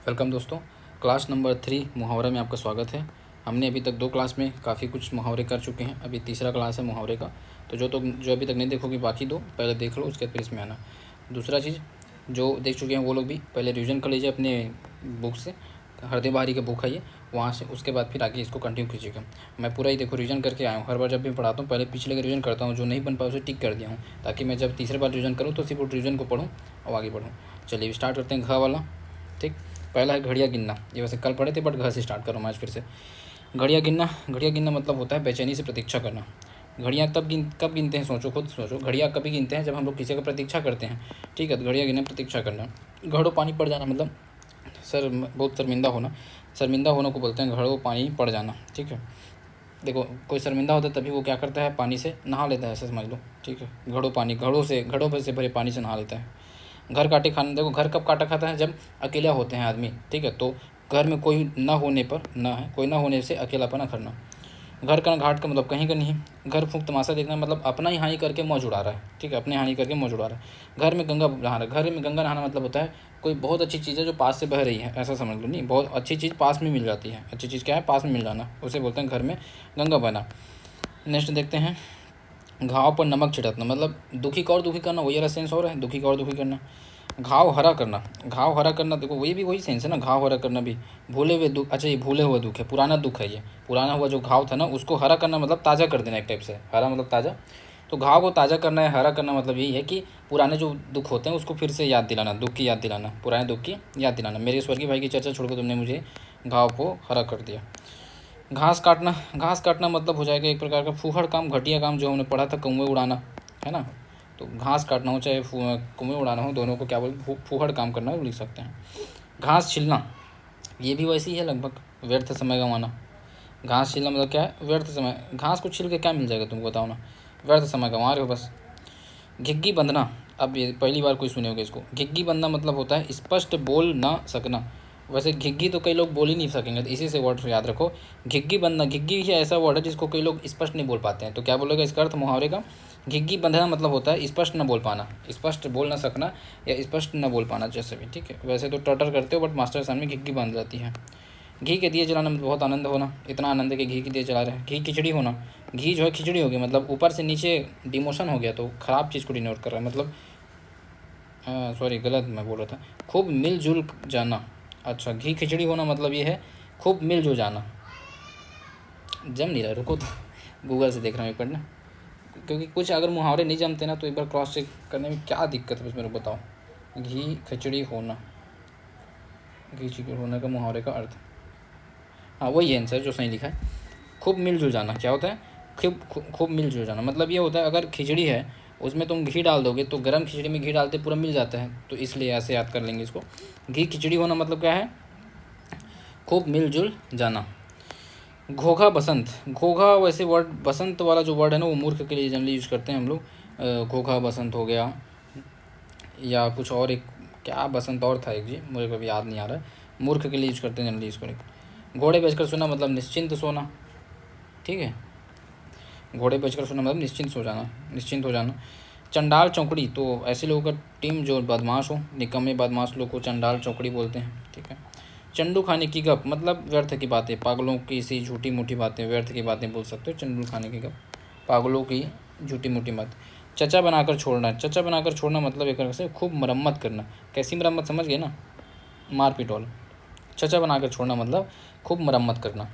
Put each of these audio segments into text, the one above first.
Welcome दोस्तों। Class number 3 मुहावरा में आपका स्वागत है। हमने अभी तक 2 क्लास में काफ़ी कुछ मुहावरे कर चुके हैं। अभी तीसरा क्लास है मुहावरे का। तो जो अभी तक नहीं देखोगे बाकी 2 पहले देख लो, उसके बाद फिर इसमें आना। दूसरा चीज़, जो देख चुके हैं वो लोग भी पहले रिवीजन कर लीजिए अपने बुक से। हरदे बहारी का बुक है ये, वहाँ से उसके बाद फिर आगे इसको कंटिन्यू कीजिएगा। मैं पूरा ही देखो रिवीजन करके आया हूँ। हर बार जब भी पढ़ाता हूँ पहले पिछले का रिवीजन करता हूँ, जो नहीं बन पाया उसे टिक कर दिया हूँ, ताकि मैं जब तीसरे बार रिवीजन करूँ तो सिर्फ रिवीजन को पढ़ूँ और आगे बढ़ूँ। चलिए स्टार्ट करते हैं। घ वाला, ठीक। पहला है घड़िया गिनना। ये वैसे कल पढ़े थे बट घर से स्टार्ट करो मैं आज फिर से। घड़िया गिनना, घड़िया गिनना मतलब होता है बेचैनी से प्रतीक्षा करना। घड़ियाँ कब गिनते हैं, सोचो, खुद सोचो। घड़ियाँ कभी गिनते हैं जब हम लोग किसी का प्रतीक्षा करते हैं, ठीक है। तो घड़िया गिनना प्रतीक्षा करना। घड़ों पानी पड़ जाना मतलब बहुत शर्मिंदा होना। शर्मिंदा होने को बोलते हैं घड़ों पानी पड़ जाना, ठीक है। देखो कोई शर्मिंदा होता है तभी वो क्या करता है, पानी से नहा लेता है, ऐसा समझ लो, ठीक है। घड़ों से भरे पानी से नहा लेता है। घर काटे खाना, देखो घर कब काटा खाता है, जब अकेला होते हैं आदमी, ठीक है। तो घर में कोई ना होने पर ना है, कोई ना होने से अकेलापना करना। घर का घाट का मतलब कहीं का नहीं। घर फूंक तमाशा देखना मतलब अपना ही हानि करके मौज उड़ा रहा है, ठीक है। अपने हानि करके मौज उड़ा रहा है। घर में गंगा नहा रहा है। घर में गंगा नहाना मतलब होता है कोई बहुत अच्छी चीज़ है जो पास से बह रही है, ऐसा समझ लो। नहीं, बहुत अच्छी चीज़ पास में मिल जाती है। अच्छी चीज़ क्या है, पास में मिल जाना, उसे बोलते हैं घर में गंगा बहना। नेक्स्ट देखते हैं, घाव पर नमक छिड़कना मतलब दुखी का और दुखी करना, वही वाला सेंस और है, दुखी का और दुखी करना। घाव हरा करना, घाव हरा करना, देखो वही सेंस है ना, घाव हरा करना भी। भूले हुए दुख, अच्छा ये भूले हुए दुख है, पुराना दुख है ये। पुराना हुआ जो घाव था ना उसको हरा करना मतलब ताज़ा कर देना, एक टाइप से। हरा मतलब ताज़ा, तो घाव को ताज़ा करना है। हरा करना मतलब यही है कि पुराने जो दुख होते हैं उसको फिर से याद दिलाना, दुख की याद दिलाना, पुराने दुख की याद दिलाना। मेरे स्वर्गीय भाई की चर्चा छोड़कर तुमने मुझे घाव को हरा कर दिया। घास काटना, घास काटना मतलब हो जाएगा एक प्रकार का फूहड़ काम, घटिया काम, जो हमने पढ़ा था कौवे उड़ाना, है ना। तो घास काटना हो चाहे कौवे उड़ाना हो, दोनों को क्या बोलते, फूहड़ काम करना लिख सकते हैं। घास छिलना, ये भी वैसे ही है लगभग, व्यर्थ समय गंवाना। घास छिलना मतलब क्या है, व्यर्थ समय। घास को छिल के क्या मिल जाएगा तुमको बताओ ना, व्यर्थ समय गंवा रहे हो बस। घिग्गी बंधना, अब ये पहली बार कोई सुने होगा इसको। घिग्गी बंधना मतलब होता है स्पष्ट बोल ना सकना। वैसे घिग्गी तो कई लोग बोल ही नहीं सकेंगे, तो इसी से वर्ड याद रखो। घिग्गी बंधना, घिग्गी ही ऐसा वर्ड है जिसको कई लोग स्पष्ट नहीं बोल पाते हैं। तो क्या बोलेगा इसका अर्थ मुहावरे का, घिग्गी बंधना मतलब होता है स्पष्ट न बोल पाना, स्पष्ट बोल ना सकना या स्पष्ट न बोल पाना, जैसे भी, ठीक है। वैसे तो टटर करते हो बट मास्टर सामने घिग्गी बांध जाती है। घी के दिए जलाना मतलब बहुत आनंद होना, इतना आनंद है कि घी के दिए जला रहे हैं। घी खिचड़ी होना, घी जो है खिचड़ी हो गई, मतलब ऊपर से नीचे डिमोशन हो गया, तो ख़राब चीज़ को डिनोट कर रहा है, मतलब सॉरी गलत मैं बोल रहा था। खूब मिलजुल जाना, अच्छा घी खिचड़ी होना मतलब ये है खूब मिलजुल जाना। जम नहीं रहा, रुको तो गूगल से देख रहा हूँ एक बार ना, क्योंकि कुछ अगर मुहावरे नहीं जमते ना तो एक बार क्रॉस चेक करने में क्या दिक्कत है बस मेरे को बताओ। घी खिचड़ी होना, घी खिचड़ी होने का मुहावरे का अर्थ, हाँ वही है आंसर जो सही लिखा है। खूब मिलजुल जाना क्या होता है, खूब मिलजुल जाना मतलब ये होता है अगर खिचड़ी है उसमें तुम घी डाल दोगे तो गर्म खिचड़ी में घी डालते पूरा मिल जाता है, तो इसलिए ऐसे याद कर लेंगे इसको। घी खिचड़ी होना मतलब क्या है, खूब मिलजुल जाना। घोघा बसंत, घोघा वैसे वर्ड, बसंत वाला जो वर्ड है ना वो मूर्ख के लिए जनरली यूज़ करते हैं हम लोग। घोघा बसंत हो गया, या कुछ और एक क्या बसंत और था एक जी, मुझे कभी याद नहीं आ रहा है। मूर्ख के लिए यूज़ करते हैं जनरली इसको। घोड़े बेचकर सोना मतलब निश्चिंत सोना, ठीक है। घोड़े बेचकर सोना मतलब निश्चिंत सो जाना, निश्चिंत हो जाना। चंडाल चौकड़ी, तो ऐसे लोगों का टीम जो बदमाश हो, निकम्मे बदमाश लोग को चंडाल चौकड़ी बोलते हैं, ठीक है। चंडू खाने की गप मतलब व्यर्थ की बातें, पागलों की सी झूठी मूठी बातें, व्यर्थ की बातें बोल सकते हो। चंडू खाने की गप, पागलों की झूठी मूठी बात। चचा बनाकर छोड़ना, चचा बनाकर छोड़ना मतलब एक तरह से खूब मरम्मत करना। कैसी मरम्मत, समझ गए ना, मार पिटोल। चचा बनाकर छोड़ना मतलब खूब मरम्मत करना,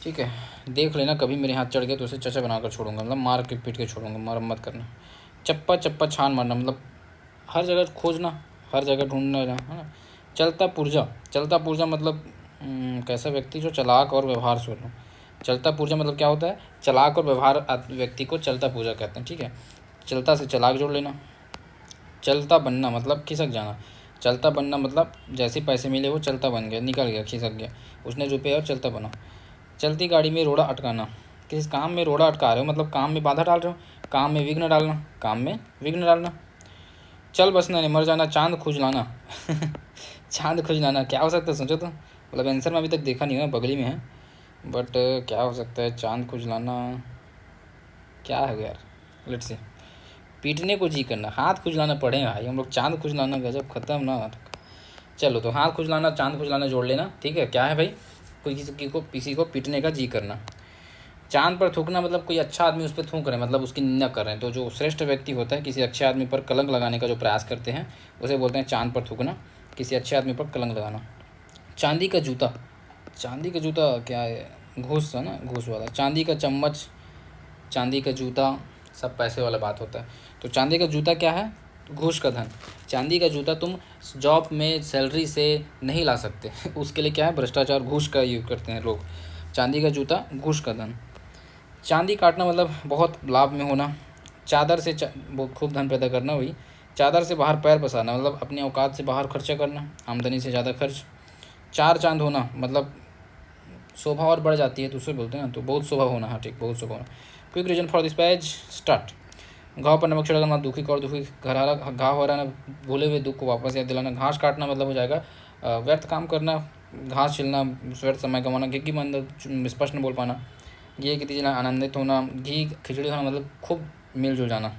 ठीक है। देख लेना कभी मेरे हाथ चढ़ गया तो उसे चचा बनाकर छोड़ूंगा, मतलब मार के पीट के छोड़ूंगा, मरम्मत करना। चप्पा चप्पा छान मारना मतलब हर जगह खोजना, हर जगह ढूंढना, है ना। चलता पुर्जा, चलता पुर्जा मतलब कैसा व्यक्ति जो चालाक और व्यवहार शून्य हो। चलता पुर्जा मतलब क्या होता है, चालाक और व्यवहार व्यक्ति को चलता पुर्जा कहते हैं, ठीक है। चलता से चालाक जोड़ लेना। चलता बनना मतलब खिसक जाना। चलता बनना मतलब जैसे पैसे मिले वो चलता बन गया, निकल गया, खिसक गया, उसने रुपये और चलता बना। चलती गाड़ी में रोड़ा अटकाना, किस काम में रोड़ा अटका रहे हो मतलब काम में बाधा डाल रहे हो, काम में विघ्न डालना, काम में विघ्न डालना। चल बसना नहीं मर जाना, चांद खुजलाना चांद खुजलाना क्या हो सकता है सोचो तो, मतलब आंसर में अभी तक देखा नहीं है, बगली में है, बट क्या हो सकता है चांद खुजलाना, क्या है यार, लेट्स सी। पीटने को जी करना, हाथ खुजलाना पड़ेगा भाई हम लोग, चांद खुजलाना गजब खत्म ना। चलो तो हाथ खुजलाना, चांद खुजलाना जोड़ लेना, ठीक है। क्या है भाई, कोई किसी को पीटने का जी करना। चांद पर थूकना मतलब कोई अच्छा आदमी उस पर थूक रहे हैं, मतलब उसकी निंदा कर रहे हैं। तो जो श्रेष्ठ व्यक्ति होता है, किसी अच्छे आदमी पर कलंक लगाने का जो प्रयास करते हैं, उसे बोलते हैं चांद पर थूकना, किसी अच्छे आदमी पर कलंक लगाना। चांदी का जूता, चांदी का जूता क्या है, घूस है ना, घूस वाला। चांदी का चम्मच, चांदी का जूता, सब पैसे वाला बात होता है। तो चांदी का जूता क्या है, घूस का धन। चांदी का जूता तुम जॉब में सैलरी से नहीं ला सकते उसके लिए क्या है, भ्रष्टाचार, घूस का यूज करते हैं लोग। चांदी का जूता, घूस का धन। चांदी काटना मतलब बहुत लाभ में होना। चादर से वो खूब धन पैदा करना हुई। चादर से बाहर पैर पसारना मतलब अपने औकात से बाहर खर्चा करना, आमदनी से ज़्यादा खर्च। चार चांद होना मतलब शोभा और बढ़ जाती है, तो उसे बोलते हैं ना, तो बहुत शोभा होना। हाँ ठीक, बहुत शोभा होना। Quick reason for this page, start. घाव पर नमक छिड़कना, दुखी को और दुखी, घरारा घाव हो रहा ना, भूले हुए दुख को वापस याद दिलाना। घास काटना मतलब हो जाएगा व्यर्थ काम करना, घास छिलना, व्यर्थ समय कमाना। घी मतलब स्पष्ट न बोल पाना। घी की चीज़ आनंदित होना। घी खिचड़ी होना मतलब खूब मिलजुल जाना।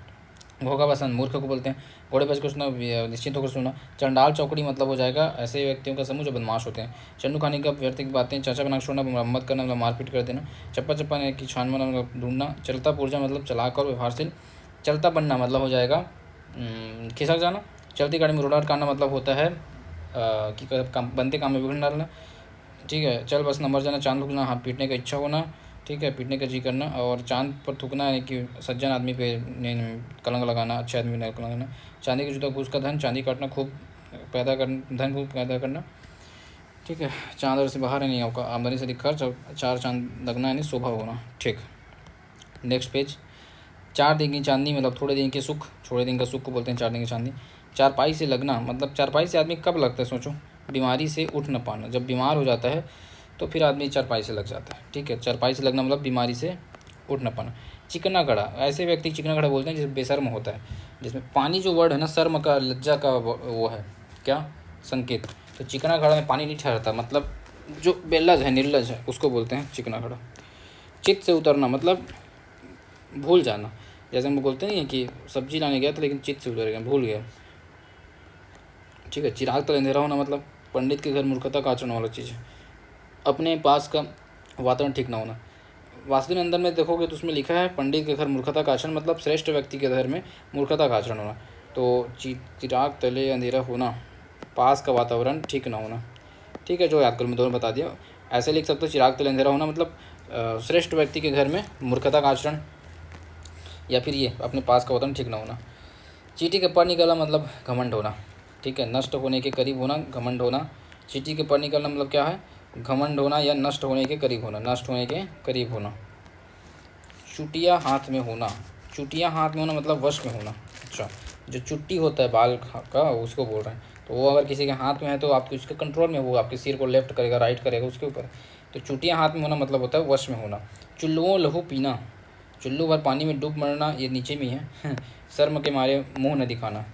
घोगा पसंद, मूर्ख को बोलते हैं। घोड़े पर कुछ निश्चित होकर सुना। चंडाल चौकड़ी मतलब हो जाएगा ऐसे व्यक्तियों का समूह जो बदमाश होते हैं। चन्नू खाने का व्यर्थ की बातें। चाचा बना छोड़ना, मरम्मत करना मतलब मारपीट कर देना। चप्पा चप्पा ने की छान मारना मतलब ढूंढना। चलता पुर्जा मतलब चलाकर व्यवहारशील। चलता बनना मतलब हो जाएगा खिसक जाना। चलती गाड़ी में रोड़ा अटकाना मतलब होता है कि बनते काम में विघ्न डालना, ठीक है। चल बस नंबर जाना, चांद भूलना, हाथ पीटने का इच्छा होना, ठीक है, पीटने का जी करना। और चांद पर थूकना यानी कि सज्जन आदमी पे कलंक लगाना, अच्छे आदमी पे कलंक लगाना। चांदी का जूता, घूस का धन, चांदी काटना, खूब पैदा कर धन को पैदा करना, ठीक है। चांद से बाहर नहीं होगा, आमदनी से अधिक खर्च। और चार चांद लगना यानी शोभा होना, ठीक। Next page. चार दिन की चांदनी मतलब थोड़े दिन के सुख, थोड़े दिन का सुख को बोलते हैं चार दिन की चांदनी। चारपाई से लगना मतलब चारपाई से आदमी कब लगता है, सोचो, बीमारी से उठ न पाना। जब बीमार हो जाता है तो फिर आदमी चारपाई से लग जाता है, ठीक है। चारपाई से लगना मतलब बीमारी से उठ न पाना। चिकना घड़ा, ऐसे व्यक्ति चिकना घड़ा बोलते हैं जिसमें बेशर्म होता है, जिसमें पानी जो वर्ड है ना, शर्म का, लज्जा का वो है क्या, संकेत। तो चिकना घड़ा में पानी नहीं ठहरता, मतलब जो बेलज है, निर्लज है, उसको बोलते हैं चिकना घड़ा। चित्त से उतरना मतलब भूल जाना। जैसे हम बोलते नहीं है कि सब्जी लाने गया था लेकिन चित्त से उतर गया, भूल गया, ठीक है। चिराग तक अंधेरा होना मतलब पंडित के घर मूर्खता का आचरण वाला चीज़ है। अपने पास का वातावरण ठीक ना होना। वास्तविक अंदर में देखोगे तो उसमें लिखा है पंडित के घर मूर्खता का आचरण मतलब श्रेष्ठ व्यक्ति के घर में मूर्खता का आचरण होना। तो चिराग तले अंधेरा होना, पास का वातावरण ठीक ना होना, ठीक है। जो याद करो, मैं दोनों बता दिया। ऐसे लिख सकते हो, चिराग तले अंधेरा होना मतलब श्रेष्ठ व्यक्ति के घर में मूर्खता का आचरण, या फिर ये अपने पास का वातावरण ठीक ना होना। चींटी के पर निकलना मतलब घमंड होना, ठीक है। नष्ट होने के करीब होना, घमंड होना। चींटी के पर निकलना मतलब क्या है, घमंड होना या नष्ट होने के करीब होना, नष्ट होने के करीब होना। चुटिया हाथ में होना, चुटिया हाथ में होना मतलब वश में होना। अच्छा, जो चुट्टी होता है बाल का, उसको बोल रहे हैं। तो वो अगर किसी के हाथ में है तो आपको उसके कंट्रोल में, वो आपके सिर को लेफ्ट करेगा, राइट करेगा, उसके ऊपर। तो चुटिया हाथ में होना मतलब होता है वश में होना। चुल्लुओं लहू पीना, चुल्लू भर पानी में डूब मरना, ये नीचे में है शर्म के मारे मुंह न दिखाना।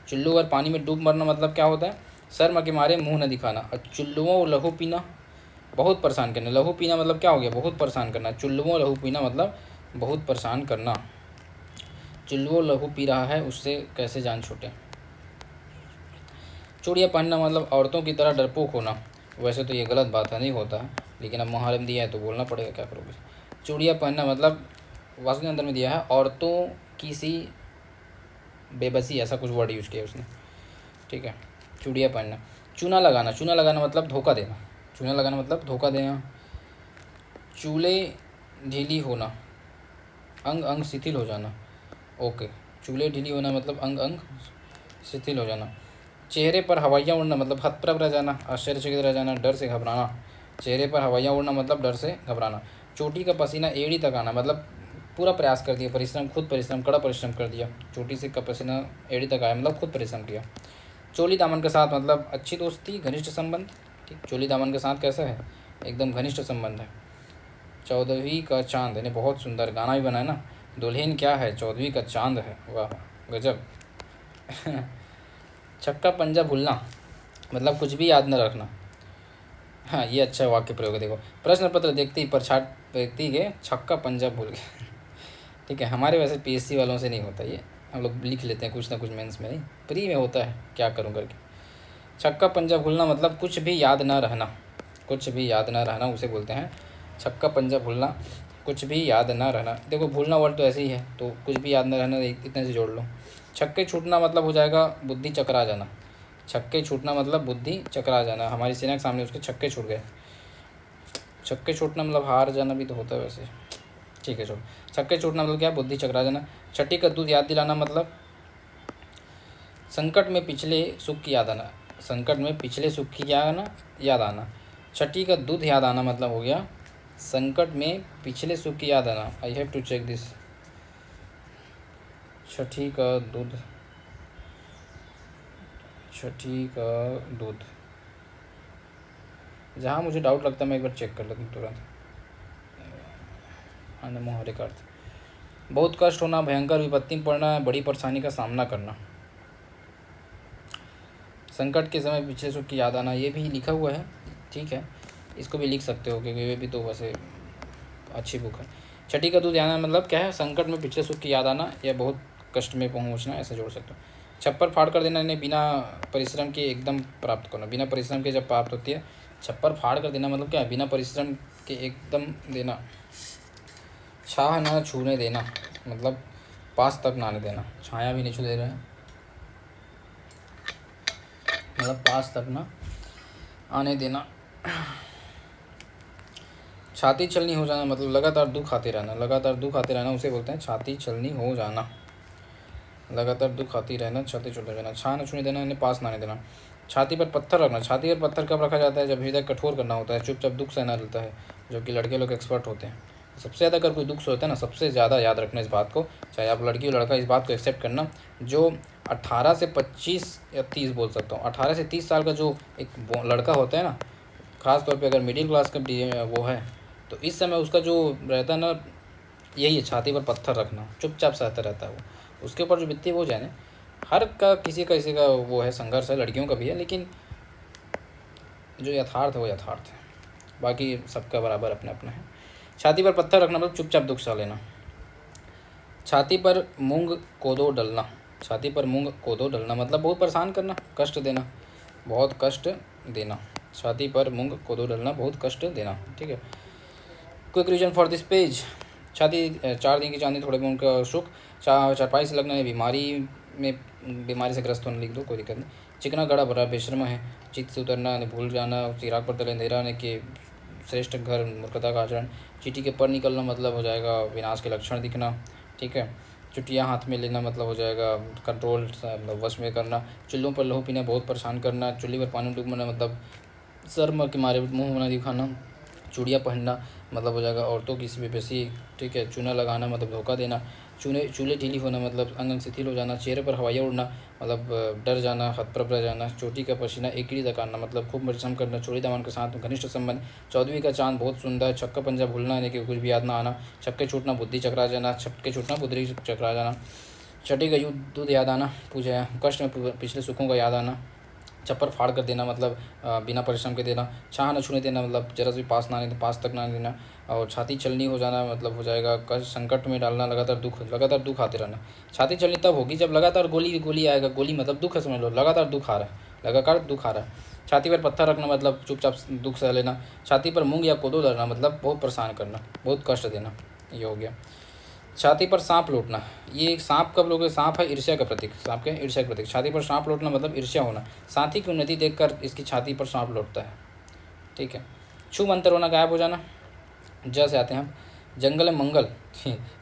चुल्लू भर पानी में डूब मरना मतलब क्या होता है, शर्म के मारे मुंह न दिखाना। और चुल्लुओं लहू पीना, बहुत परेशान करना। लहू पीना मतलब क्या हो गया, बहुत परेशान करना। चुल्लुओं लहू पीना मतलब बहुत परेशान करना। चुल्लुओं लहू पी रहा है, उससे कैसे जान छूटे। चूड़ियाँ पहनना मतलब औरतों की तरह डरपोक होना। वैसे तो ये गलत बात है, नहीं होता है, लेकिन अब मुहावरे दिया है तो बोलना पड़ेगा, क्या करोगे। चूड़ियाँ पहनना मतलब वास्तु अंदर में दिया है औरतों की सी बेबसी, ऐसा कुछ वर्ड यूज़ किया उसने, ठीक है। चूड़ियाँ पहनना। चूना लगाना, चूना लगाना मतलब धोखा देना, चूना लगाना मतलब धोखा देना। चूले ढीली होना, अंग अंग शिथिल हो जाना, ओके। चूले ढीली होना मतलब अंग अंग शिथिल हो जाना। चेहरे पर हवाइयाँ उड़ना मतलब हतप्रभ रह जाना, आश्चर्यचकित रह जाना, डर से घबराना। चेहरे पर हवाइयाँ उड़ना मतलब डर से घबराना। चोटी का पसीना एड़ी तक आना मतलब पूरा प्रयास कर दिया, परिश्रम, खुद परिश्रम, कड़ा परिश्रम कर दिया। चोटी से का पसीना एड़ी तक आया मतलब खुद परिश्रम किया। चोली दामन के साथ मतलब अच्छी दोस्ती, घनिष्ठ संबंध, ठीक। चोली दामन के साथ कैसा है, एकदम घनिष्ठ संबंध है। 14वीं का चांद यानी बहुत सुंदर, गाना भी बना है ना, दुल्हन क्या है 14वीं का चांद है, वाह गजब छक्का पंजा भूलना मतलब कुछ भी याद न रखना। हाँ, ये अच्छा वाक्य प्रयोग है, देखो। प्रश्न पत्र देखते ही प्रछाठ व्यक्ति के छक्का पंजा भूल गए ठीक है, हमारे वैसे पीएससी वालों से नहीं होता ये, हम लोग लिख लेते हैं कुछ ना कुछ मेंस में, नहीं प्री में होता है, क्या करूँ करके। छक्का पंजा भूलना मतलब कुछ भी याद ना रहना, कुछ भी याद ना रहना उसे बोलते हैं छक्का पंजा भूलना, कुछ भी याद ना रहना। देखो भूलना वर्ड तो ऐसे ही है, तो कुछ भी याद ना रहना इतने से जोड़ लो। छक्के छूटना मतलब हो जाएगा बुद्धि चकरा जाना, छक्के छूटना मतलब बुद्धि चकरा जाना। हमारी सेना के सामने उसके छक्के छूट गए। छक्के छूटना मतलब हार जाना भी तो होता है वैसे, ठीक है छोड़। छक्के छूटना मतलब क्या, बुद्धि चकरा जाना। छठी का दूध याद दिलाना मतलब संकट में पिछले सुख की याद आना, संकट में पिछले सुख की याद आना। छठी का दूध याद आना मतलब हो गया संकट में पिछले सुख की याद आना। I have to check this. छठी का दूध, छठी का दूध, जहाँ मुझे डाउट लगता है मैं एक बार चेक कर लेता हूँ तुरंत। अन्य मुहावरे का अर्थ, बहुत कष्ट होना, भयंकर विपत्ति में पड़ना, बड़ी परेशानी का सामना करना। संकट के समय पिछले सुख की याद आना, ये भी लिखा हुआ है, ठीक है, इसको भी लिख सकते हो क्योंकि ये भी तो वैसे अच्छी बुक है। छठी का दूध आना मतलब क्या है, संकट में पिछले सुख की याद आना या बहुत कष्ट में पहुंचना, ऐसे जोड़ सकते हो। छप्पर फाड़ कर देना यानी बिना परिश्रम के एकदम प्राप्त करना, बिना परिश्रम के जब प्राप्त होती है। छप्पर फाड़ कर देना मतलब क्या है, बिना परिश्रम के एकदम देना। छाह ना छूने देना मतलब पास तक ना आने देना, छाया भी नहीं छू दे रहे हैं मतलब पास तक ना आने देना। छाती छलनी हो जाना मतलब लगातार दुख आते रहना, लगातार दुख आते रहना उसे बोलते हैं छाती छलनी हो जाना, लगातार दुख आती रहना, छाती छूटे रहना। छा न छूने देना यानी पास ना आने देना। छाती पर पत्थर रखना, छाती पर पत्थर कब रखा जाता है, जब हृदय कठोर करना होता है, चुपचाप दुख सहना रहता है, जो कि लड़के लोग एक्सपर्ट होते हैं। सबसे ज़्यादा अगर कोई दुख से होता है ना, सबसे ज़्यादा याद रखना इस बात को, चाहे आप लड़की हो लड़का, इस बात को एक्सेप्ट करना, जो 18 से 25 या 30 बोल सकता हूँ, 18 से 30 साल का जो एक लड़का होता है ना, ख़ास तौर पे अगर मिडिल क्लास का वो है, तो इस समय उसका जो रहता है ना, यही है छाती पर पत्थर रखना, चुपचाप सहता रहता है वो, उसके ऊपर जो बीतती है वो जाने। हर का किसी का वो है, संघर्ष है, लड़कियों का भी है, लेकिन जो यथार्थ है वो यथार्थ है, बाकी सबका बराबर अपना अपना है। छाती पर पत्थर रखना मतलब चुपचाप दुख सह लेना। छाती पर मूंग कोदो डलना, छाती पर मूंग कोदो डलना मतलब बहुत परेशान करना, कष्ट देना, बहुत कष्ट देना। छाती पर मूंग कोदो डलना, बहुत कष्ट देना, ठीक है। Quick revision for this page. छाती 4 दिन की चांदी, थोड़े में उनका सुख, चारपाई से लगना है, बीमारी से ग्रस्त होना लिख दो, कोई दिक्कत नहीं। चिकना गड़ा भरा बेशर्म है, चित्त से उतरना, भूल जाना, चिराग पर तले अंधेरा ने के श्रेष्ठ घर, मूर्खता का आचरण। चीटी के पर निकलना मतलब हो जाएगा विनाश के लक्षण दिखना, ठीक है। चुटिया हाथ में लेना मतलब हो जाएगा कंट्रोल वश में करना। चूल्हों पर लहू पीना, बहुत परेशान करना। चूल्हे पर पानी डूबना मतलब शर्म के मारे मुँह बना दिखाना। चूड़ियाँ पहनना मतलब हो जाएगा औरतों की बेबसी, ठीक है। चूना लगाना मतलब धोखा देना। चूल्हे ढीली होना मतलब अंग शिथिल हो जाना। चेहरे पर हवाइयाँ उड़ना मतलब डर जाना, हतप्रभ रह जाना। चोटी का पसीना एकीड़ी तकाना मतलब खूब परिश्रम करना। चोरी दामन के साथ घनिष्ठ संबंध। 14वीं का चांद बहुत सुंदर। छक्का पंजा भूलना यानी कि कुछ भी याद ना आना। छक्के छूटना बुद्धि चकरा जाना, छक्के छूटना बुद्धि चकरा जाना। छठी का दूध याद आना, पूजा कष्ट में पिछले सुखों का याद आना। छप्पर फाड़ कर देना मतलब बिना परिश्रम के देना। छाह न छूने देना मतलब जरा भी पास ना आने, पास तक ना देना। और छाती छलनी हो जाना मतलब हो जाएगा कष्ट संकट में डालना, लगातार दुख आते रहना। छाती छलनी तब होगी जब लगातार गोली आएगा, गोली मतलब दुख है, समझ लो लगातार दुख आ रहा है, लगातार दुख आ रहा है। छाती पर पत्थर रखना मतलब चुपचाप दुख सह लेना। छाती पर मूंग या कोदो धरना मतलब बहुत परेशान करना, बहुत कष्ट देना, ये हो गया। छाती पर सांप लौटना, ये एक सांप कब लोगे, सांप है ईर्ष्या का प्रतीक, सांप के ईर्ष्या का प्रतीक। छाती पर सांप लौटना मतलब ईर्ष्या होना। साथी की उन्नति देखकर इसकी छाती पर सांप लौटता है, ठीक है। छू मंतर होना, गायब हो जाना। ज से आते हैं हम। जंगल में मंगल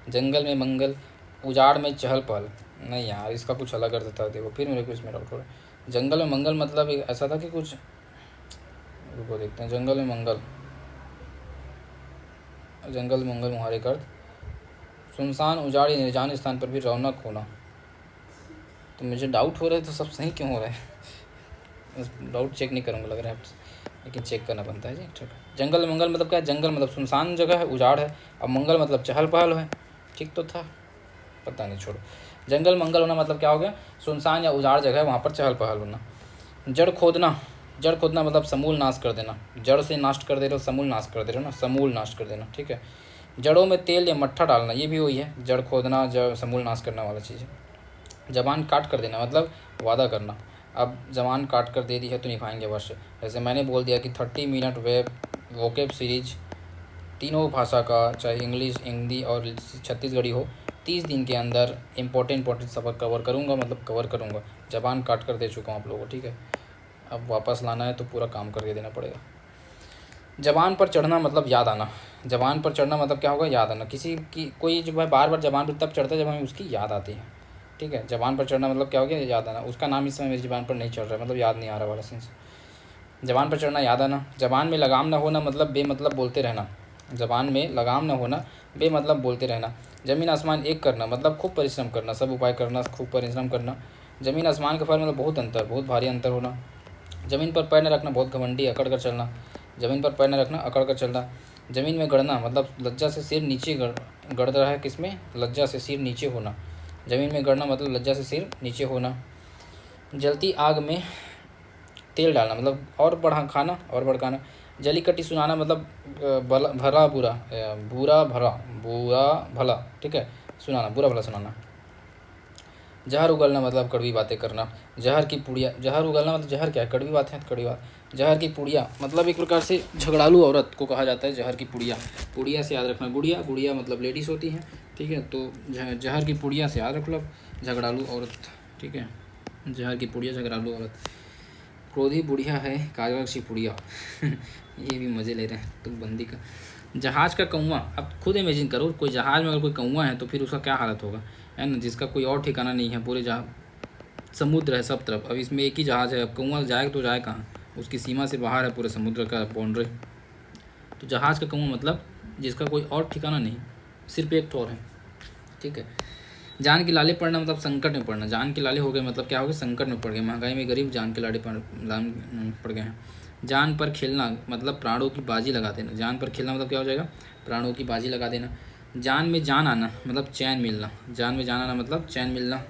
जंगल में मंगल, उजाड़ में चहल पहल। नहीं यार, इसका कुछ अलग अर्थ था, देखो फिर मेरे को इसमें डाउट हो रहा है। जंगल में मंगल मतलब ऐसा था कि कुछ, रुको देखते हैं। जंगल में मंगल, जंगल मंगल मुहावरे का अर्थ सुनसान उजाड़ या निर्जन स्थान पर भी रौनक होना। तो मुझे डाउट हो रहा है, तो सब सही क्यों हो रहा है, डाउट चेक नहीं करूँगा लग रहा है, लेकिन चेक करना बनता है जी, ठीक है। जंगल मंगल मतलब क्या है, जंगल मतलब सुनसान जगह है, उजाड़ है, और मंगल मतलब चहल पहल है, ठीक तो था, पता नहीं, छोड़ो। जंगल मंगल होना मतलब क्या हो गया, सुनसान या उजाड़ जगह है, वहाँ पर चहल पहल होना। जड़ खोदना, जड़ खोदना मतलब समूल नाश कर देना, जड़ से नाश कर दे रहे हो, समूल नाश कर दे रहे हो ना, समूल नाश कर देना, ठीक है। जड़ों में तेल या मट्ठा डालना, ये भी वही है, जड़ खोदना, जड़ समूल नाश करना वाला चीज़ है। जबान काट कर देना मतलब वादा करना। अब ज़बान काट कर दे दी है तो निभाएंगे अवश्य। जैसे मैंने बोल दिया कि 30 मिनट वेब वोकेब सीरीज तीनों भाषा का, चाहे इंग्लिश, हिंदी और छत्तीसगढ़ी हो, 30 दिन के अंदर इंपॉर्टेंट सबक कवर करूँगा, मतलब कवर करूँगा। ज़बान काट कर दे चुका हूँ आप लोगों को, ठीक है। अब वापस लाना है तो पूरा काम करके देना पड़ेगा। ज़बान पर चढ़ना मतलब याद आना। ज़बान पर चढ़ना मतलब क्या होगा? याद आना। किसी की कोई जो है बार बार ज़बान पर तब चढ़ता है जब हमें उसकी याद आती है, ठीक है। ज़बान पर चढ़ना मतलब क्या हो गया? याद आना। उसका नाम इस समय मेरी ज़बान पर नहीं चढ़ रहा है, मतलब याद नहीं आ रहा वाला सेंस। ज़बान पर चढ़ना, याद आना। ज़बान में लगाम ना होना मतलब बेमतलब बोलते रहना। ज़बान में लगाम ना होना, बेमतलब बोलते रहना। ज़मीन आसमान एक करना मतलब खूब परिश्रम करना, सब उपाय करना, खूब परिश्रम करना। ज़मीन आसमान का फर्क मतलब बहुत अंतर, बहुत भारी अंतर होना। ज़मीन पर पैर न रखना, बहुत घमंडी, अकड़ कर चलना। ज़मीन पर पैर न रखना, अकड़ कर चलना। ज़मीन में गड़ना मतलब लज्जा से सिर नीचे गड़ रहा है, किसमें? लज्जा से सिर नीचे होना। ज़मीन में गड़ना मतलब लज्जा से सिर नीचे होना। जलती आग में तेल डालना मतलब और बढ़ा खाना और भड़काना। जली कटी सुनाना मतलब भला बुरा, बुरा भला, बुरा भला, ठीक है, सुनाना, बुरा भला सुनाना। जहर उगलना मतलब कड़वी बातें करना। जहर की पुड़िया, जहर उगलना मतलब जहर क्या है? कड़वी बात है, कड़वी बात। जहर की पुड़िया मतलब एक प्रकार से झगड़ालू औरत को कहा जाता है जहर की पुड़िया। पुड़िया से याद रखना, गुड़िया, गुड़िया मतलब लेडीज़ होती हैं, ठीक है। तो जहर की पुड़िया से याद रख लो, झगड़ालू औरत, ठीक है। जहर की पुड़िया, झगड़ालू औरत। क्रोधी बुढ़िया है, कागज पुड़िया ये भी मज़े ले रहे हैं तो बंदी का। जहाज़ का कौवा, अब खुद इमेजिन करो, कोई जहाज़ में अगर कोई कौवा है तो फिर उसका क्या हालत होगा, है ना, जिसका कोई और ठिकाना नहीं है, पूरे समुद्र है सब तरफ। अब इसमें एक ही जहाज़ है, अब कौवा जाए तो जाए कहाँ? उसकी सीमा से बाहर है पूरे समुद्र का बाउंड्री। तो जहाज़ का कौवा मतलब जिसका कोई और ठिकाना नहीं, सिर्फ एक ठोर है, ठीक है। जान के लाले पड़ना मतलब संकट में पड़ना। जान के लाले हो गए मतलब क्या हो गए? संकट में पड़ गए। महंगाई में गरीब जान के लाले पड़ गए हैं। जान पर खेलना मतलब प्राणों की बाजी लगा देना। जान पर खेलना मतलब क्या हो जाएगा? प्राणों की बाजी लगा देना। जान में जान आना मतलब चैन मिलना। जान में जान आना मतलब चैन मिलना।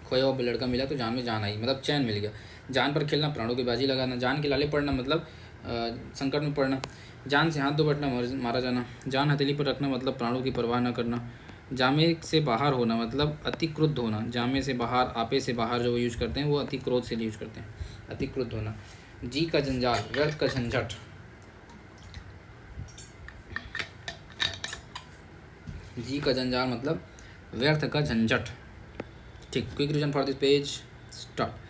खोया हुआ लड़का मिला तो जान में जान आई, मतलब चैन मिल गया। जान पर खेलना, प्राणों की बाजी लगाना। जान के लाले पड़ना मतलब संकट में पड़ना। जान से हाथ धो बैठना, मारा जाना। जान हथेली पर रखना मतलब प्राणों की परवाह न करना। जामे से बाहर होना मतलब अति क्रुद्ध होना। जामे से बाहर, आपे से बाहर जो यूज करते हैं वो अति क्रोध से यूज करते हैं, अति क्रुद्ध होना। जी का जंजाल, व्यर्थ का झंझट। जी का जंजाल मतलब व्यर्थ का झंझट, ठीक। Quick revision for this page, start.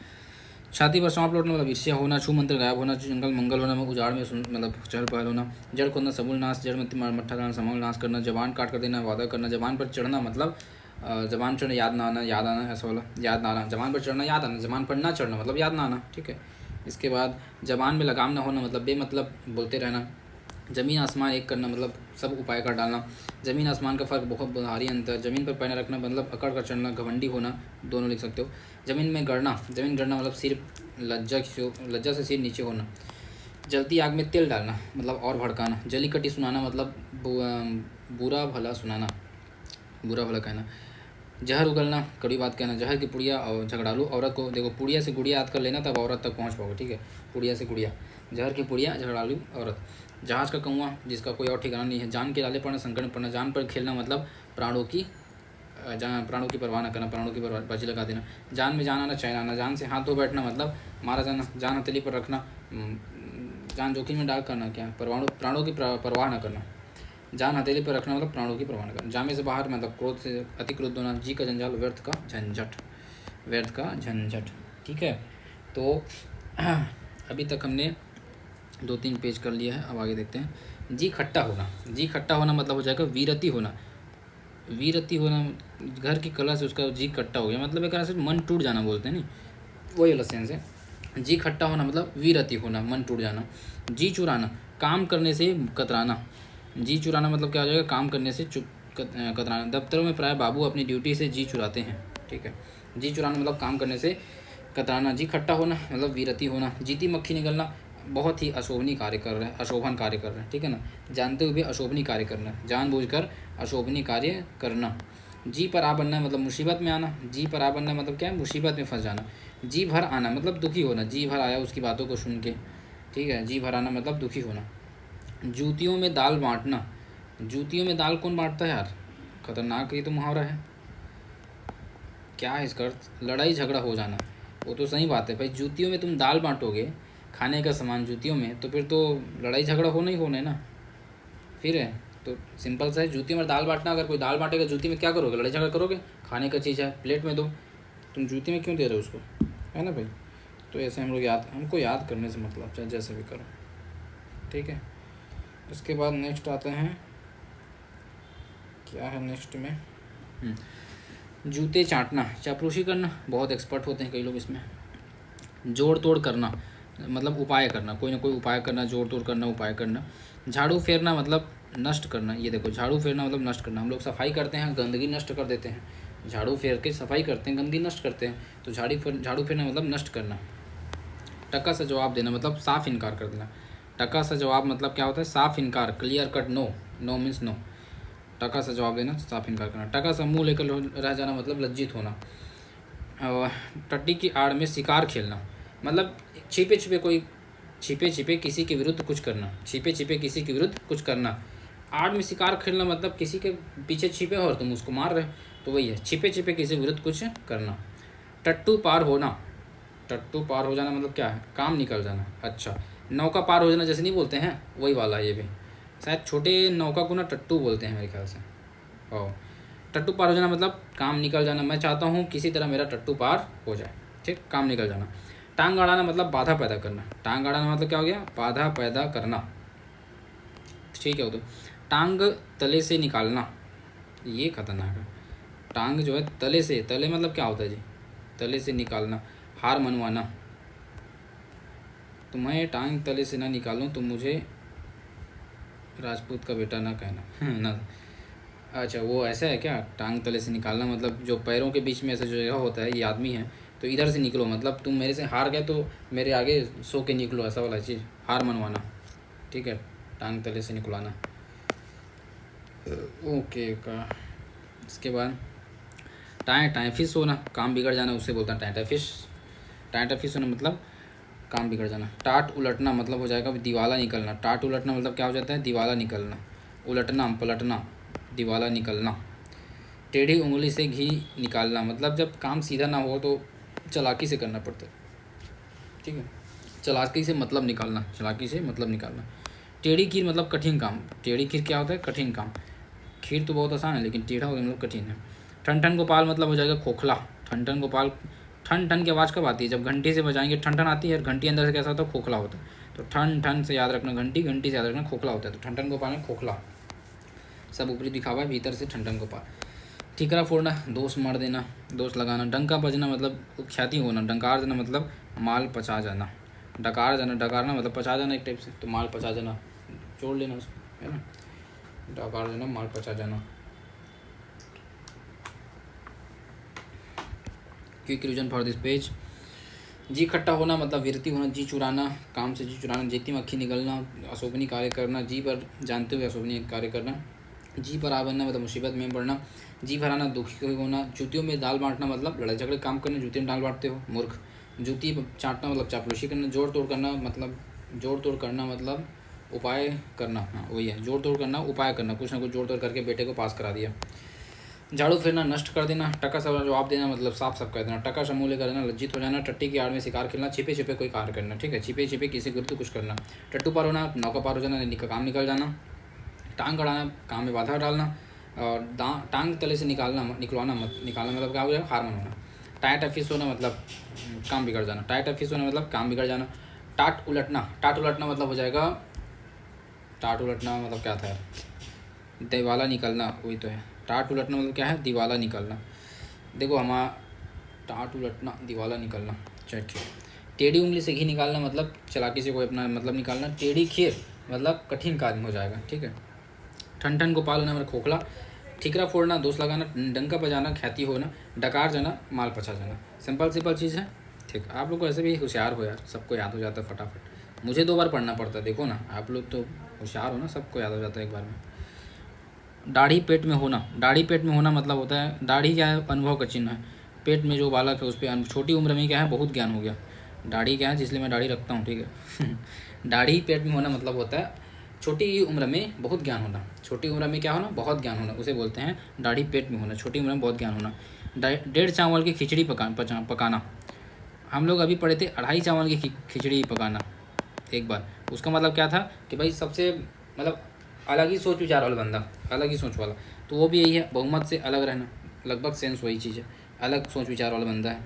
छाती पर सांप लौटना मतलब ईर्ष्या होना। छू मंत्र गायब होना। जंगल मंगल होना उजाड़ में मतलब चहल पहल होना। जड़ खोदना सबूल नाश। जड़ में मट्ठा करना, समूल नाश करना। जबान काट कर देना, वादा करना। जबान पर चढ़ना मतलब जबान चढ़ना, याद ना आना, याद आना ऐसा वाला, याद ना आना। जबान पर चढ़ना, याद आना। जबान पर ना चढ़ना मतलब याद ना आना, ठीक है। इसके बाद जबान में लगाम ना होना मतलब बेमतलब बोलते रहना। ज़मीन आसमान एक करना मतलब सब उपाय कर डालना। ज़मीन आसमान का फ़र्क बहुत भारी अंतर। ज़मीन पर पैर न रखना मतलब अकड़ कर चढ़ना, घमंडी होना, दोनों लिख सकते हो। ज़मीन में गड़ना, ज़मीन गड़ना मतलब सिर लज्जा से सिर नीचे होना। जलती आग में तेल डालना मतलब और भड़काना। जली कटी सुनाना मतलब बुरा भला सुनाना, बुरा भला कहना। जहर उगलना, कड़ी बात कहना। जहर की पुड़िया और झगड़ालू औरत को, देखो पुड़िया से गुड़िया याद कर लेना तब औरत तक पहुंच पाओगे, ठीक है। पुड़िया से गुड़िया, जहर की पुड़िया, झगड़ालू औरत। जहाज़ का कौवा जिसका कोई और ठिकाना नहीं है। जान के लाले पड़ना, संकट में पड़ना। जान पर खेलना मतलब प्राणों की परवाह न करना, प्राणों की बाजी लगा देना। जान में जान आना, चैन आना। जान से हाथ धो बैठना मतलब मारा जाना। जान हथेली पर रखना, जान जोखिम में डाल करना, क्या प्राणों की परवाह न करना। जान हथेली पर रखना मतलब प्राणों की परवाह न करना। जामे से बाहर मतलब क्रोध से अति क्रोध होना। जी का जंजाल, व्यर्थ का झंझट, व्यर्थ का झंझट, ठीक है। तो अभी तक हमने 2-3 पेज कर लिया है, अब आगे देखते हैं। जी खट्टा होना। जी खट्टा होना मतलब हो जाएगा वीरति होना। वीरति होना, घर की कला से उसका जी खट्टा हो गया मतलब एक तरह से मन टूट जाना बोलते हैं, नहीं वही वाला सेंस है। जी खट्टा होना मतलब वीरति होना, मन टूट जाना। जी चुराना, काम करने से कतराना। जी चुराना मतलब क्या हो जाएगा? काम करने से कतराना। दफ्तरों में प्राय बाबू अपनी ड्यूटी से जी चुराते हैं, ठीक है। जी चुराना मतलब काम करने से कतराना। जी खट्टा होना मतलब वीरति होना। जीती मक्खी निकलना, बहुत ही अशोभनीय कार्य कर रहे हैं, अशोभन कार्य कर रहे हैं, ठीक है ना। जानते हुए भी अशोभनीय कार्य करना, जानबूझकर अशोभनीय कार्य करना। जी पर आ बनना मतलब मुसीबत में आना। जी पर आ बनना मतलब क्या है? मुसीबत में फंस जाना। जी भर आना मतलब दुखी होना। जी भर आया उसकी बातों को सुन के, ठीक है। जी भर आना मतलब दुखी होना। जूतियों में दाल बांटना। जूतियों में दाल कौन बांटता है यार? खतरनाक, ये तो मुहावरा है। क्या है इसका अर्थ? लड़ाई झगड़ा हो जाना। वो तो सही बात है भाई, जूतियों में तुम दाल बांटोगे, खाने का सामान जूतियों में, तो फिर तो लड़ाई झगड़ा होना ही होना है ना। फिर है तो सिंपल सा है, जूती में दाल बांटना, अगर कोई दाल बांटेगा जूती में क्या करोगे, लड़ाई झगड़ा करोगे। खाने का चीज़ है, प्लेट में दो, तुम जूती में क्यों दे रहे हो उसको, है ना भाई। तो ऐसे हम लोग हमको याद करने से मतलब, चाहे जैसे भी करो, ठीक है। इसके बाद नेक्स्ट आते हैं, क्या है नेक्स्ट में, जूते चाटना, चापलूसी करना, बहुत एक्सपर्ट होते हैं कई लोग इसमें। जोड़ तोड़ करना मतलब उपाय करना, कोई ना कोई उपाय करना, जोड़ तोड़ करना, उपाय करना। झाड़ू फेरना मतलब नष्ट करना, ये देखो झाड़ू फेरना मतलब नष्ट करना। हम लोग सफाई करते हैं, गंदगी नष्ट कर देते हैं, झाड़ू फेर के सफाई करते हैं, गंदगी नष्ट करते हैं। तो झाड़ू फेरना मतलब नष्ट करना। टका से जवाब देना मतलब साफ इनकार कर देना। टका से जवाब मतलब क्या होता है, साफ इनकार, clear cut no, no means no. टका से जवाब देना, साफ इनकार करना। टका से मुँह लेकर रह जाना मतलब लज्जित होना। टट्टी की आड़ में शिकार खेलना मतलब छिपे छिपे किसी के विरुद्ध कुछ करना, छिपे छिपे किसी के विरुद्ध कुछ करना। आड़ में शिकार खेलना मतलब किसी के पीछे छिपे हो और तुम उसको मार रहे, तो वही है, छिपे छिपे किसी के विरुद्ध कुछ करना। टट्टू पार होना, टट्टू पार हो जाना मतलब क्या है, काम निकल जाना। अच्छा, नौका पार हो जाना जैसे नहीं बोलते हैं, वही वाला है ये भी। शायद छोटे नौका को ना टट्टू बोलते हैं मेरे ख्याल से। और टट्टू पार हो जाना मतलब काम निकल जाना। मैं चाहता हूँ किसी तरह मेरा टट्टू पार हो जाए, ठीक, काम निकल जाना। टांग अड़ाना मतलब बाधा पैदा करना। टांग अड़ाना मतलब क्या हो गया, बाधा पैदा करना, ठीक है। वो तो टांग तले से निकालना, ये खतरनाक है। टांग जो है तले से, तले मतलब क्या होता है जी, तले से निकालना। हार मनवाना, तो मैं टांग तले से ना निकालूं तो मुझे राजपूत का बेटा ना कहना ना। अच्छा, वो ऐसा है क्या, टांग तले से निकालना मतलब जो पैरों के बीच में ऐसा जो जगह होता है, ये आदमी है तो इधर से निकलो, मतलब तुम मेरे से हार गए तो मेरे आगे सो के निकलो, ऐसा वाला चीज़, हार मनवाना, ठीक है। टांग तले से निकलवाना, ओके का। इसके बाद टाए टाए फिश होना, काम बिगड़ जाना, उससे बोलता है tie tie fish. Tie tie fish होना मतलब काम बिगड़ जाना। टाट उलटना मतलब हो जाएगा दिवाला निकलना। टाट उलटना मतलब क्या हो जाता है, दिवाला निकलना। उलटना पलटना, दिवाला निकलना। टेढ़ी उंगली से घी निकालना मतलब जब काम सीधा ना हो तो चालाकी से करना पड़ता है, ठीक है। चालाकी से मतलब निकालना, चालाकी से मतलब निकालना। टेढ़ी खीर मतलब कठिन काम। टेढ़ी खीर क्या होता है, कठिन काम। खीर तो बहुत आसान है लेकिन टेढ़ा हो गया मतलब कठिन है। ठन ठन गोपाल मतलब हो जाएगा खोखला। ठन ठन गोपाल, ठन ठन की आवाज़ कब आती है, जब घंटी से बजाएंगे ठन ठन आती है, और घंटी अंदर से कैसा होता है, खोखला होता है। तो ठन ठन से याद रखना, घंटी घंटी से याद रखना, खोखला होता है। तो ठन ठन गोपाल में खोखला, सब ऊपरी दिखावा है, भीतर से ठन ठन गोपाल। ठीकरा फोड़ना, दोष मार देना, दोष लगाना। डंका बजना मतलब ख्याति होना। डंकार जाना मतलब माल पचा जाना। डकार जाना, डकारना मतलब पचा जाना एक टाइप से, तो माल पचा जाना जोड़ लेना उसको, है ना। डकार जाना, माल पचा जाना। Quick revision for this page. जी खट्टा होना मतलब विरती होना, जी चुराना, काम से जी चुराना। जेती मक्खी निकलना, अशोभनीय कार्य करना। जी पर जानते हुए अशोभनीय कार्य करना। जी पर आ बनना मतलब मुसीबत में पड़ना। जी भराना, दुखी होना। जूतियों में दाल बांटना मतलब लड़ाई झगड़े काम करना, जूती में दाल बांटते हो, मूर्ख। जूती चाटना मतलब चापलूसी करना। जोड़ तोड़ करना मतलब, जोड़ तोड़ करना मतलब उपाय करना, हाँ वही है, जोड़ तोड़ करना, उपाय करना, कुछ ना कुछ जोड़ तोड़ करके बेटे को पास करा दिया। झाड़ू फेरना, नष्ट कर देना। टका सा जवाब देना मतलब साफ साफ कर देना। टका समूह लेकर देना, लज्जित हो जाना। टट्टी की आड़ में शिकार खेलना, छिपे छिपे कोई कार्य करना, ठीक है, छिपे छिपे किसी के विरुद्ध कुछ करना। टट्टू पार होना, नौका पार हो जाना, काम निकल जाना। टांग अड़ाना, काम में बाधा डालना। और टांग तले से निकालना, निकलवाना, निकालना मतलब क्या हो जाएगा, हार मन होना। टाइट ऑफिस होना मतलब काम बिगड़ जाना। टाइट ऑफिस होना मतलब काम बिगड़ जाना। टाट उलटना, टाट उलटना मतलब हो जाएगा, टाट उलटना मतलब क्या था यार, दिवाला निकलना, वही तो है। टाट उलटना मतलब क्या है, दिवाला निकलना। देखो हमारा टाट उलटना, दिवाला निकलना, चल ठीक। टेढ़ी उंगली से घी निकालना मतलब चालाकी से कोई अपना मतलब निकालना। टेढ़ी खीर मतलब कठिन कार्य हो जाएगा, ठीक है। ठन ठन गोपाल होना मतलब खोखला। ठीकरा फोड़ना, दोष लगाना। डंका बजाना, ख्याति होना। डकार जाना, माल पचा जाना। सिंपल सिंपल चीज़ है, ठीक। आप लोग को ऐसे भी होशियार हो यार, सबको याद हो जाता है फटाफट। मुझे 2 बार पढ़ना पड़ता है, देखो ना, आप लोग तो होशियार हो ना, सबको याद हो जाता है एक बार में। दाढ़ी पेट में होना, दाढ़ी पेट में होना मतलब होता है, दाढ़ी क्या है, अनुभव का चिन्ह है। पेट में जो बालक है उस पर छोटी उम्र में क्या है, बहुत ज्ञान हो गया। दाढ़ी क्या है, जिसलिए मैं दाढ़ी रखता हूँ, ठीक है। दाढ़ी पेट में होना मतलब होता है छोटी उम्र में बहुत ज्ञान होना। छोटी उम्र में क्या होना, बहुत ज्ञान होना, उसे बोलते हैं दाढ़ी पेट में होना। छोटी उम्र में बहुत ज्ञान होना। 1.5 चावल की खिचड़ी पकाना। हम लोग अभी पढ़े थे अढ़ाई चावल की खिचड़ी पकाना एक बार। उसका मतलब क्या था कि भाई सबसे मतलब अलग ही सोच विचार वाला बंदा, अलग ही सोच वाला, तो वो भी यही है, बहुमत से अलग रहना, लगभग सेंस वही चीज़ है, अलग सोच विचार वाला बंदा है।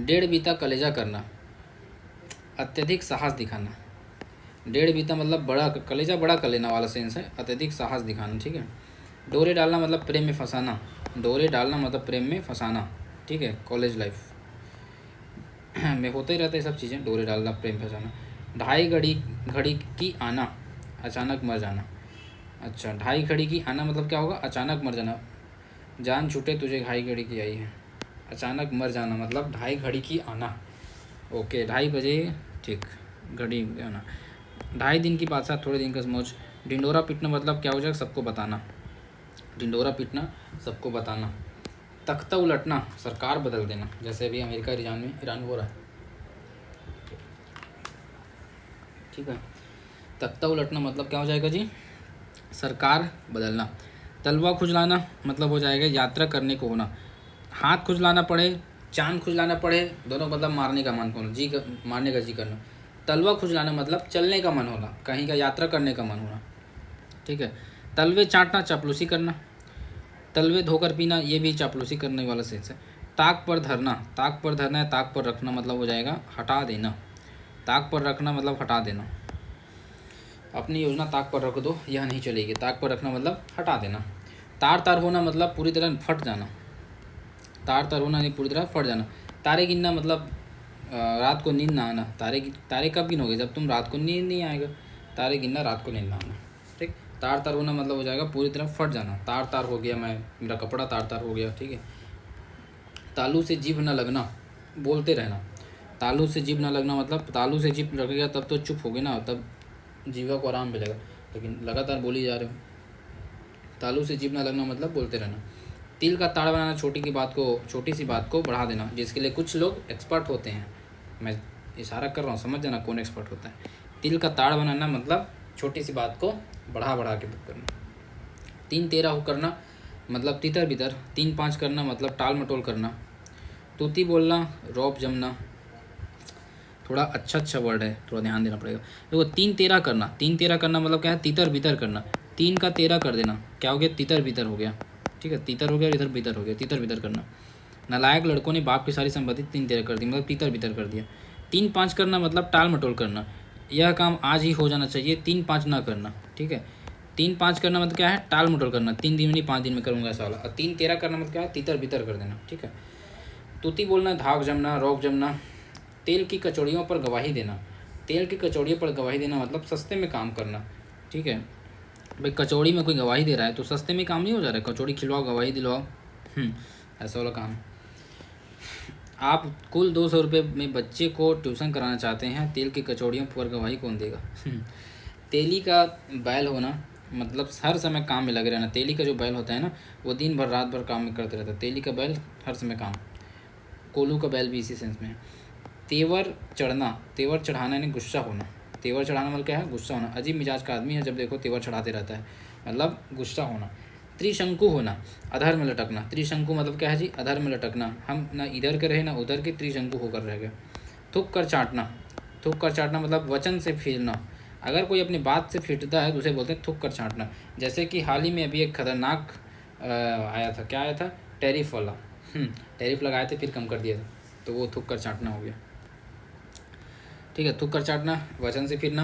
डेढ़ बीता कलेजा करना, अत्यधिक साहस दिखाना। डेढ़ बीता मतलब बड़ा कलेजा बड़ा कर लेना वाला सेंस है, अत्यधिक साहस दिखाना, ठीक है। डोरे डालना मतलब प्रेम में फंसाना, डोरे डालना मतलब प्रेम में फंसाना, ठीक है। कॉलेज लाइफ में होते ही रहता है सब चीज़ें, डोरे डालना प्रेम फंसाना। ढाई घड़ी घड़ी की आना, अचानक मर जाना। अच्छा, ढाई घड़ी की आना मतलब क्या होगा, अचानक मर जाना। जान छूटे तुझे ढाई घड़ी की आई है, अचानक मर जाना मतलब ढाई घड़ी की आना। ओके, 2:30 बजे, ठीक, घड़ी आना। ढाई दिन की बादशाह थोड़े दिन का समझ। ढिंडोरा पीटना मतलब क्या हो जाएगा, सबको बताना, ढिंडोरा पीटना सबको बताना। तख्ता उलटना, सरकार बदल देना, जैसे अभी अमेरिका ईरान हो रहा है, ठीक है। तख्ता उलटना मतलब क्या हो जाएगा जी, सरकार बदलना। तलवा खुजलाना मतलब हो जाएगा यात्रा करने को होना। हाथ खुजलाना पड़े, चांद खुजलाना पड़े, दोनों मतलब मारने का मन होना, मारने का जी करना। तलवा खुजलाना मतलब चलने का मन होना, कहीं का यात्रा करने का मन होना, ठीक है। तलवे चाटना, चापलूसी करना। तलवे धोकर पीना, ये भी चापलूसी करने वाला सेंस है। ताक पर धरना, ताक पर धरना है, ताक पर रखना मतलब हो जाएगा हटा देना। ताक पर रखना मतलब हटा देना, अपनी योजना ताक पर रख दो, यह नहीं चलेगी। ताक पर रखना मतलब हटा देना। तार तार होना मतलब पूरी तरह फट जाना, तार तार होना नहीं पूरी तरह फट जाना। तारे गिनना मतलब रात को नींद ना आना। तारे कब गिनोगे, जब तुम रात को नींद नहीं आएगा, तारे गिनना रात को नींद ना आना, ठीक। तार तार होना मतलब हो जाएगा पूरी तरह फट जाना। तार तार हो गया, मेरा कपड़ा तार तार हो गया, ठीक है। तालू से जीभ न लगना, बोलते रहना। तालू से जीभ न लगना मतलब तालू से जीभ लगेगा तब तो चुप हो गए ना, तब जीवा को आराम मिलेगा, लेकिन लगातार बोली जा रहे हो। तालू से जीभ न लगना मतलब बोलते रहना। तिल का ताड़ बनाना, छोटी सी बात को बढ़ा देना, जिसके लिए कुछ लोग एक्सपर्ट होते हैं, मैं इशारा कर रहा हूँ, समझ जाना कौन एक्सपर्ट होता है। तिल का ताड़ बनाना मतलब छोटी सी बात को बढ़ा के करना। 3-13 हो करना मतलब तितर बितर। 3-5 करना मतलब टाल मटोल करना। तूती बोलना, रौब जमना, थोड़ा अच्छा वर्ड है, थोड़ा ध्यान देना पड़ेगा। देखो 3-13 करना, 3-13 करना मतलब क्या है, तितर बितर करना। 3 का 13 कर देना, क्या हो गया, तितर बितर हो गया, ठीक है। तितर हो गया, इधर बितर हो गया, तितर बितर करना। नालायक लड़कों ने बाप की सारी संपत्ति 3-13 कर दी मतलब तितर बितर कर दिया। 3-5 करना मतलब टाल मटोल करना, यह काम आज ही हो जाना चाहिए, 3-5 ना करना, ठीक है। 3-5 करना मतलब क्या है, टाल मटोल करना, 3 दिन में नहीं 5 दिन में करूँगा ऐसा वाला। और 3-13 करना मतलब क्या है, तितर बितर कर देना, ठीक है। तूती बोलना, धाक जमना, रौब जमना। तेल की कचौड़ियों पर गवाही देना, तेल की कचौड़ियों पर गवाही देना मतलब सस्ते में काम करना, ठीक है। भाई कचौड़ी में कोई गवाही दे रहा है तो सस्ते में काम नहीं हो जा रहा है, कचौड़ी खिलवाओ गवाही दिलवाओ, ऐसा वाला काम। आप कुल 200 रुपये में बच्चे को ट्यूशन कराना चाहते हैं, तेल की कचौड़ियों पर गवाही कौन देगा। तेली का बैल होना मतलब हर समय काम में लगे रहना। तेली का जो बैल होता है ना, वो दिन भर रात भर काम में करते रहता है, तेली का बैल हर समय काम। कोलू का बैल भी इसी सेंस में है। तेवर चढ़ना, तेवर चढ़ाना यानी गुस्सा होना। तेवर चढ़ाना मतलब क्या है, गुस्सा होना। अजीब मिजाज का आदमी है, जब देखो तेवर चढ़ाते रहता है, मतलब गुस्सा होना। त्रिशंकु होना, अधर में लटकना। त्रिशंकु मतलब क्या है जी, अधर में लटकना, हम ना इधर के रहे ना उधर के, त्रिशंकु होकर रह गए। थूक कर चाटना, थूक कर चाटना मतलब वचन से फिरना। अगर कोई अपनी बात से फिरता है तो उसे बोलते हैं थूक कर चाटना। जैसे कि हाल ही में अभी एक खतरनाक आया था, क्या आया था, टैरिफ वाला, टैरिफ लगाए थे फिर कम कर दिया था, तो वो थूक कर चाटना हो गया, ठीक है। थूक कर चाटना, वचन से फिरना।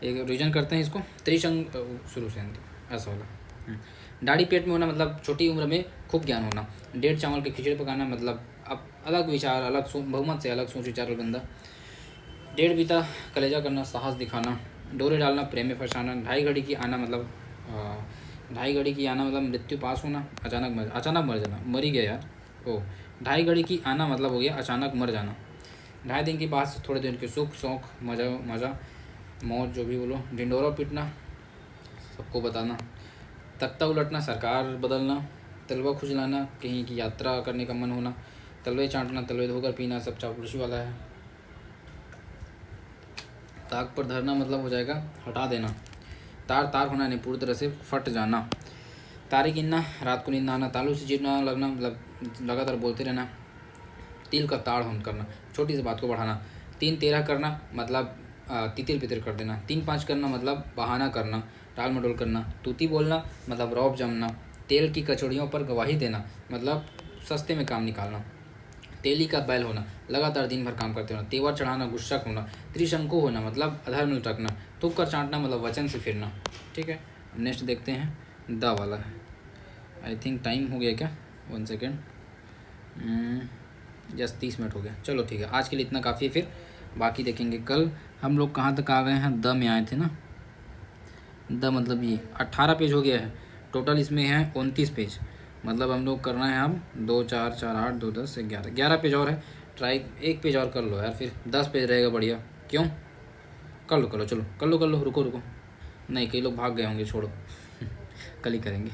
एक रिविजन करते हैं इसको, त्रिशंक शुरू से ऐसा वाला। दाढ़ी पेट में होना मतलब छोटी उम्र में खूब ज्ञान होना। 1.5 चावल की खिचड़ी पकाना मतलब अब अलग विचार, अलग बहुमत से अलग सोच विचार वाला बंदा। 1.5 बीता कलेजा करना, साहस दिखाना। डोरे डालना, प्रेम में फंसाना। 2:30 घड़ी की आना मतलब 2:30 घड़ी की आना मतलब मृत्यु पास होना, अचानक मर जाना, मर ही गया यार। 2:30 घड़ी की आना मतलब हो गया अचानक मर जाना। 2.5 दिन की बाद थोड़े दिन के सुख शौक मज़ा मौज जो भी बोलो। ढिंडोरा पीटना, सबको बताना। तख्ता उलटना, सरकार बदलना। तलवा खुजलाना, कहीं की यात्रा करने का मन होना। तलवे चाटना, तलवे धोकर पीना, सब चापलूसी वाला है। ताक पर धरना मतलब हो जाएगा हटा देना। तार तार होना नहीं पूरी तरह से फट जाना। तारे गिनना, रात को नींद आना। तालू से जीभ ना लगना मतलब लगातार बोलते रहना। तिल का ताड़ होन करना, छोटी सी बात को बढ़ाना। 3 13 करना मतलब तितिर बितिर कर देना। 3 5 करना मतलब बहाना करना, टाल मटोल करना। तूती बोलना मतलब रौब जमना। तेल की कचौड़ियों पर गवाही देना मतलब सस्ते में काम निकालना। तेली का बैल होना, लगातार दिन भर काम करते होना। तेवर चढ़ाना, गुस्सा होना। त्रिशंकु होना मतलब अधर में लटकना। थूक कर चाटना मतलब वचन से फिरना। ठीक है, अब नेक्स्ट देखते हैं, द वाला है। आई थिंक टाइम हो गया क्या, 1 सेकेंड, जस्ट 30 मिनट हो गया। चलो ठीक है, आज के लिए इतना काफ़ी है, फिर बाकी देखेंगे कल। हम लोग कहाँ तक आ गए हैं, द में आए थे ना। द मतलब ये 18 पेज हो गया है टोटल, इसमें है 29 पेज। मतलब हम लोग करना है अब 2 4 4 8 2 10 11 पेज और है। ट्राई 1 पेज और कर लो यार, फिर 10 पेज रहेगा, बढ़िया। क्यों, कर लो चलो, कर लो रुको, नहीं कई लोग भाग गए होंगे, छोड़ो कल ही करेंगे।